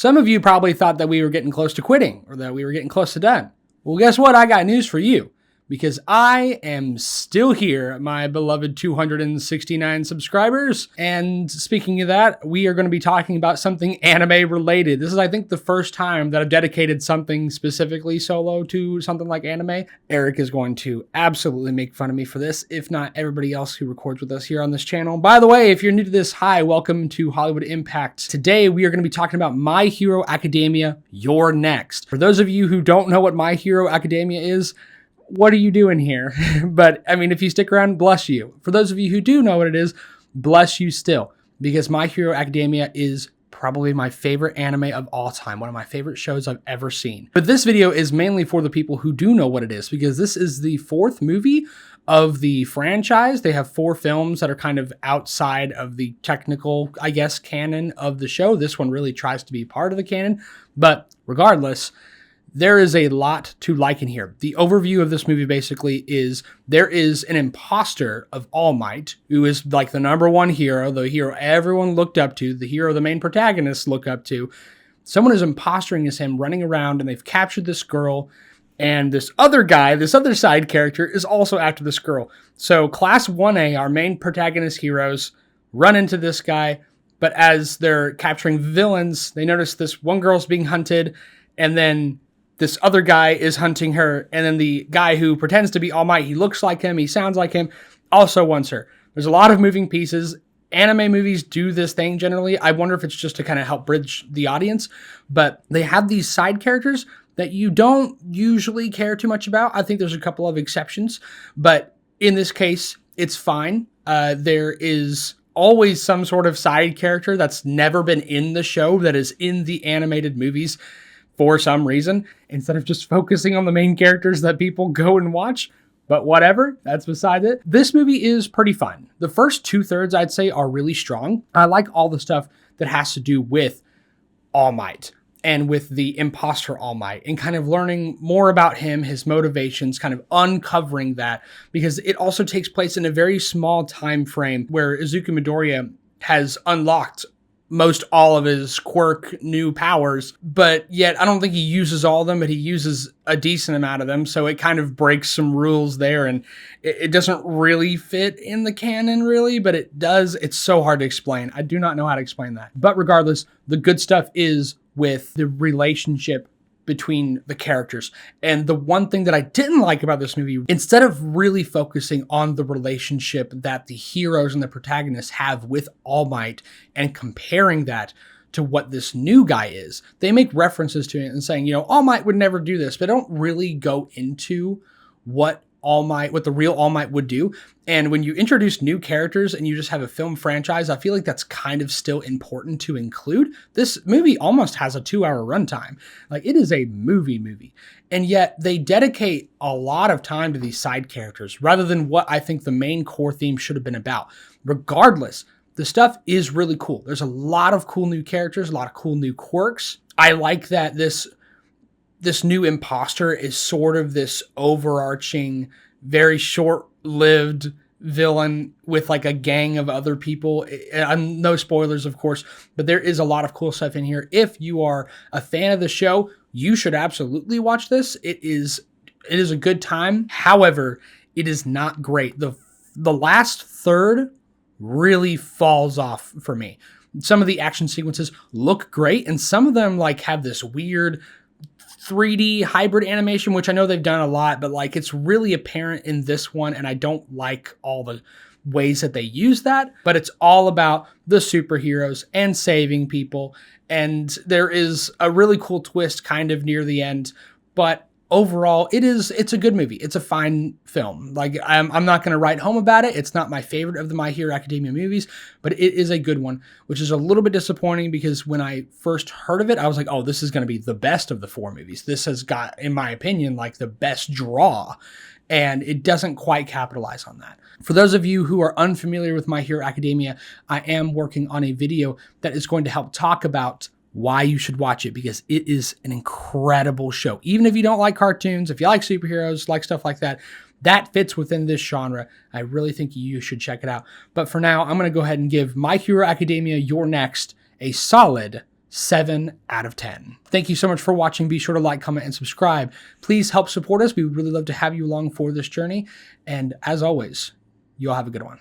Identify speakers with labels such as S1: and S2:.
S1: Some of you probably thought that we were getting close to quitting or that we were getting close to done. Well, guess what? I got news for you because I am still here, my beloved 269 subscribers. And speaking of that, we are going to be talking about something anime related. This is, I think, the first time that I've dedicated something specifically solo to something like anime. Eric is going to absolutely make fun of me for this, if not everybody else who records with us here on this channel. By the way, if you're new to this, hi, welcome to Hollywood Impact. Today, we are going to be talking about My Hero Academia, You're Next. For those of you who don't know what My Hero Academia is, what are you doing here? But I mean, if you stick around, bless you. For those of you who do know what it is, bless you still, because My Hero Academia is probably my favorite anime of all time, one of my favorite shows I've ever seen. But this video is mainly for the people who do know what it is, because this is the fourth movie of the franchise. They have 4 films that are kind of outside of the technical, I guess, canon of the show. This one really tries to be part of the canon, but regardless, there is a lot to like in here. The overview of this movie basically is there is an imposter of All Might, who is like the #1 hero, the hero everyone looked up to, the hero the main protagonists look up to. Someone is impostoring as him, running around, and they've captured this girl. And this other guy, this other side character, is also after this girl. So Class 1A, our main protagonist heroes, run into this guy. But as they're capturing villains, they notice this one girl's being hunted, and then this other guy is hunting her, and then the guy who pretends to be All Might, he looks like him, he sounds like him, also wants her. There's a lot of moving pieces. Anime movies do this thing generally. I wonder if it's just to kind of help bridge the audience, but they have these side characters that you don't usually care too much about. I think there's a couple of exceptions, but in this case, it's fine. There is always some sort of side character that's never been in the show that is in the animated movies for some reason, instead of just focusing on the main characters that people go and watch. But whatever, that's beside it. This movie is pretty fun. The first 2/3, I'd say, are really strong. I like all the stuff that has to do with All Might and with the imposter All Might and kind of learning more about him, his motivations, kind of uncovering that, because it also takes place in a very small time frame where Izuku Midoriya has unlocked most all of his quirk new powers, but yet I don't think he uses all of them, but he uses a decent amount of them. So it kind of breaks some rules there, and it doesn't really fit in the canon really, but it does. It's so hard to explain. I do not know how to explain that. But regardless, the good stuff is with the relationship between the characters. And the one thing that I didn't like about this movie, instead of really focusing on the relationship that the heroes and the protagonists have with All Might and comparing that to what this new guy is, they make references to it and saying, you know, All Might would never do this, but don't really go into what the real All Might would do. And when you introduce new characters and you just have a film franchise, I feel like that's kind of still important to include. This movie almost has a 2-hour runtime. Like, it is a movie. And yet they dedicate a lot of time to these side characters rather than what I think the main core theme should have been about. Regardless, the stuff is really cool. There's a lot of cool new characters, a lot of cool new quirks. I like that this new imposter is sort of this overarching, very short-lived villain with like a gang of other people. No spoilers, of course, but there is a lot of cool stuff in here. If you are a fan of the show, you should absolutely watch this. It is a good time. However, it is not great. The last third really falls off for me. Some of the action sequences look great, and some of them like have this weird 3D hybrid animation, which I know they've done a lot, but like it's really apparent in this one, and I don't like all the ways that they use that, but it's all about the superheroes and saving people, and there is a really cool twist kind of near the end, but overall, it's a good movie. It's a fine film. Like, I'm not going to write home about it. It's not my favorite of the My Hero Academia movies, but it is a good one, which is a little bit disappointing because when I first heard of it, I was like, oh, this is going to be the best of the 4 movies. This has got, in my opinion, like the best draw, and it doesn't quite capitalize on that. For those of you who are unfamiliar with My Hero Academia, I am working on a video that is going to help talk about why you should watch it, because it is an incredible show. Even if you don't like cartoons, if you like superheroes, like stuff like that, that fits within this genre. I really think you should check it out. But for now, I'm going to go ahead and give My Hero Academia You're Next a solid 7 out of 10. Thank you so much for watching. Be sure to like, comment, and subscribe. Please help support us. We would really love to have you along for this journey. And as always, you all have a good one.